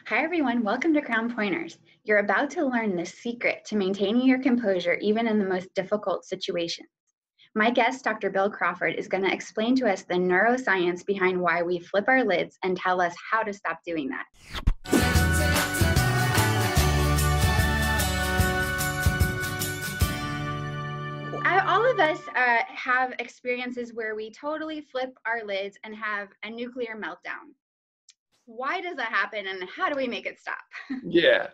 Hi, everyone. Welcome to Crown Pointers. You're about to learn the secret to maintaining your composure even in the most difficult situations. My guest, Dr. Bill Crawford, is going to explain to us the neuroscience behind why we flip our lids and tell us how to stop doing that. All of us have experiences where we totally flip our lids and have a nuclear meltdown. Why does that happen, and how do we make it stop? Yeah.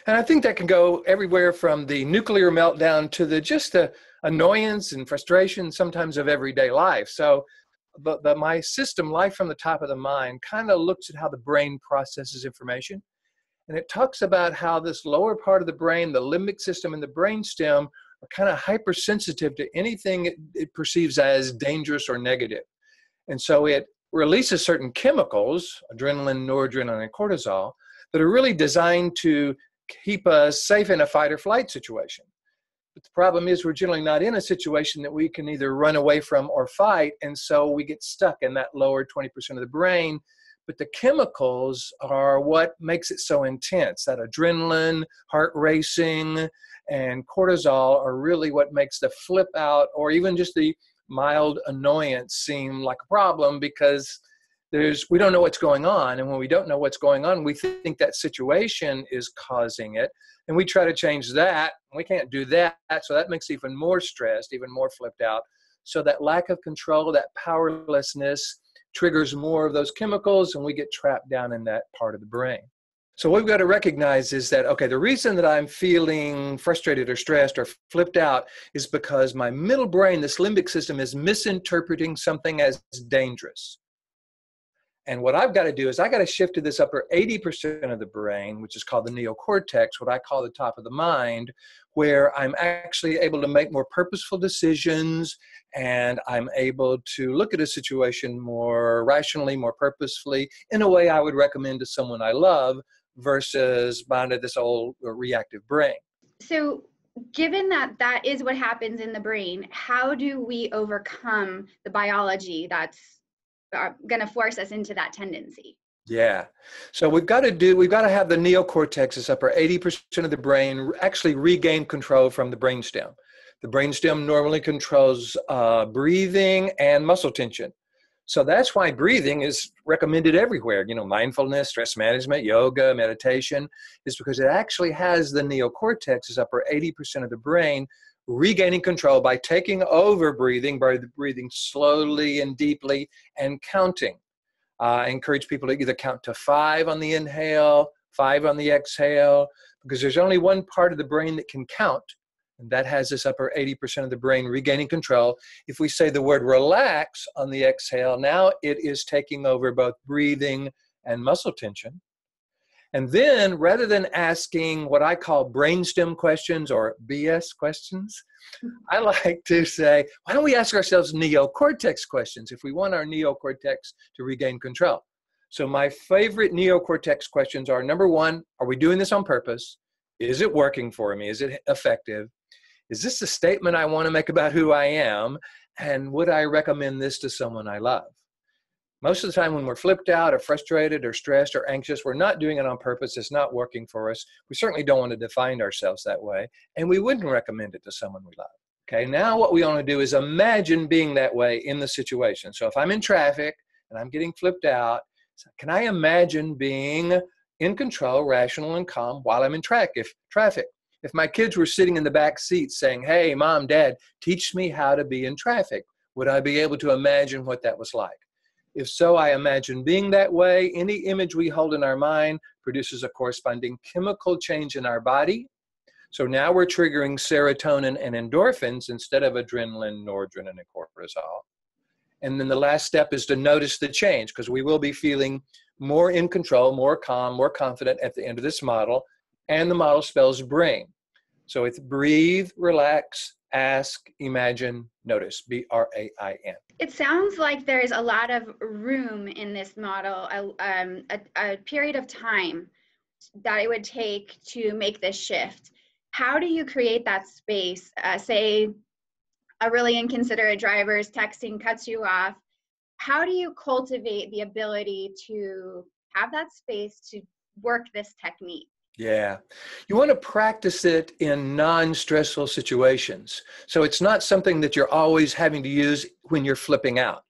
And I think that can go everywhere from the nuclear meltdown to the annoyance and frustration sometimes of everyday life. So my system, Life from the Top of the Mind, kind of looks at how the brain processes information. And it talks about how this lower part of the brain, the limbic system and the brainstem, are kind of hypersensitive to anything it perceives as dangerous or negative. And so it releases certain chemicals, adrenaline, noradrenaline, and cortisol, that are really designed to keep us safe in a fight or flight situation. But the problem is we're generally not in a situation that we can either run away from or fight, and so we get stuck in that lower 20% of the brain. But the chemicals are what makes it so intense. That adrenaline, heart racing, and cortisol are really what makes the flip out or even just the mild annoyance seem like a problem, because we don't know what's going on. And when we don't know what's going on, we think that situation is causing it. And we try to change that. We can't do that. So that makes even more stressed, even more flipped out. So that lack of control, that powerlessness triggers more of those chemicals, and we get trapped down in that part of the brain. So what we've got to recognize is that, okay, the reason that I'm feeling frustrated or stressed or flipped out is because my middle brain, this limbic system, is misinterpreting something as dangerous. And what I've got to do is I got to shift to this upper 80% of the brain, which is called the neocortex, what I call the top of the mind, where I'm actually able to make more purposeful decisions, and I'm able to look at a situation more rationally, more purposefully, in a way I would recommend to someone I love, versus bound to this old reactive brain. So given that that is what happens in the brain, how do we overcome the biology that's going to force us into that tendency? Yeah. So we've got to have the neocortex, this upper 80% of the brain, actually regain control from the brainstem. The brainstem normally controls breathing and muscle tension. So that's why breathing is recommended everywhere. Mindfulness, stress management, yoga, meditation, is because it actually has the neocortex, this upper 80% of the brain, regaining control by taking over breathing, by breathing slowly and deeply and counting. I encourage people to either count to 5 on the inhale, 5 on the exhale, because there's only one part of the brain that can count, and that has this upper 80% of the brain regaining control. If we say the word relax on the exhale, now it is taking over both breathing and muscle tension. And then, rather than asking what I call brainstem questions or BS questions, I like to say, why don't we ask ourselves neocortex questions if we want our neocortex to regain control? So my favorite neocortex questions are, number 1, are we doing this on purpose? Is it working for me? Is it effective? Is this a statement I want to make about who I am? And would I recommend this to someone I love? Most of the time when we're flipped out or frustrated or stressed or anxious, we're not doing it on purpose. It's not working for us. We certainly don't want to define ourselves that way, and we wouldn't recommend it to someone we love. Okay, now what we want to do is imagine being that way in the situation. So if I'm in traffic and I'm getting flipped out, can I imagine being in control, rational, and calm while I'm in traffic? If my kids were sitting in the back seat saying, hey, Mom, Dad, teach me how to be in traffic, would I be able to imagine what that was like? If so, I imagine being that way. Any image we hold in our mind produces a corresponding chemical change in our body. So now we're triggering serotonin and endorphins instead of adrenaline, noradrenaline, and cortisol. And then the last step is to notice the change, because we will be feeling more in control, more calm, more confident at the end of this model. And the model spells brain. So it's breathe, relax, ask, imagine, notice, BRAIN. It sounds like there's a lot of room in this model, a period of time that it would take to make this shift. How do you create that space? Say a really inconsiderate driver is texting, cuts you off. How do you cultivate the ability to have that space to work this technique? Yeah. You want to practice it in non-stressful situations. So it's not something that you're always having to use when you're flipping out.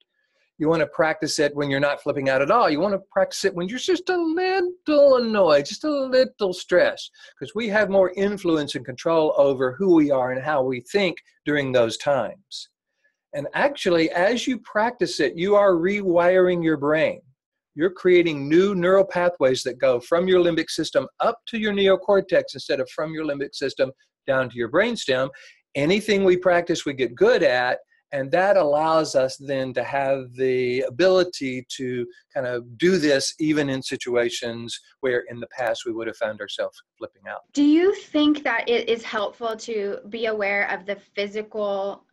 You want to practice it when you're not flipping out at all. You want to practice it when you're just a little annoyed, just a little stressed, because we have more influence and control over who we are and how we think during those times. And actually, as you practice it, you are rewiring your brain. You're creating new neural pathways that go from your limbic system up to your neocortex instead of from your limbic system down to your brainstem. Anything we practice, we get good at, and that allows us then to have the ability to kind of do this even in situations where in the past we would have found ourselves flipping out. Do you think that it is helpful to be aware of the physical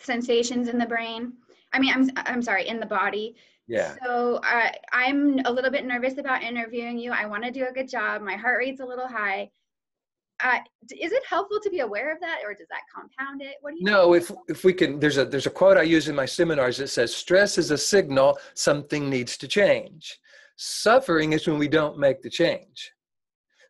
sensations in the brain? I mean, I'm sorry, in the body. Yeah. So I'm a little bit nervous about interviewing you. I want to do a good job. My heart rate's a little high. Is it helpful to be aware of that, or does that compound it? What do you No, think? if we can, there's a quote I use in my seminars that says, stress is a signal something needs to change. Suffering is when we don't make the change.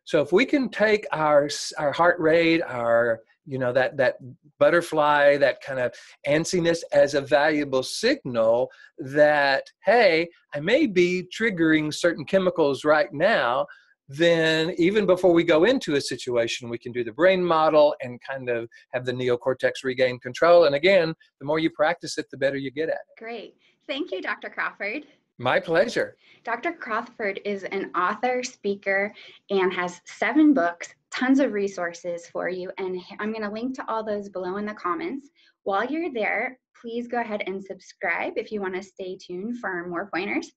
So if we can take our heart rate, our, that butterfly, that kind of antsiness as a valuable signal that, hey, I may be triggering certain chemicals right now, then even before we go into a situation, we can do the brain model and kind of have the neocortex regain control. And again, the more you practice it, the better you get at it. Great. Thank you, Dr. Crawford. My pleasure. Dr. Crawford is an author, speaker, and has 7 books, tons of resources for you. And I'm going to link to all those below in the comments. While you're there, please go ahead and subscribe if you want to stay tuned for more pointers.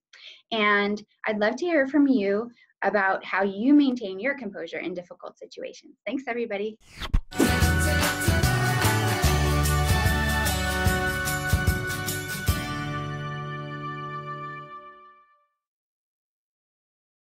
And I'd love to hear from you about how you maintain your composure in difficult situations. Thanks, everybody.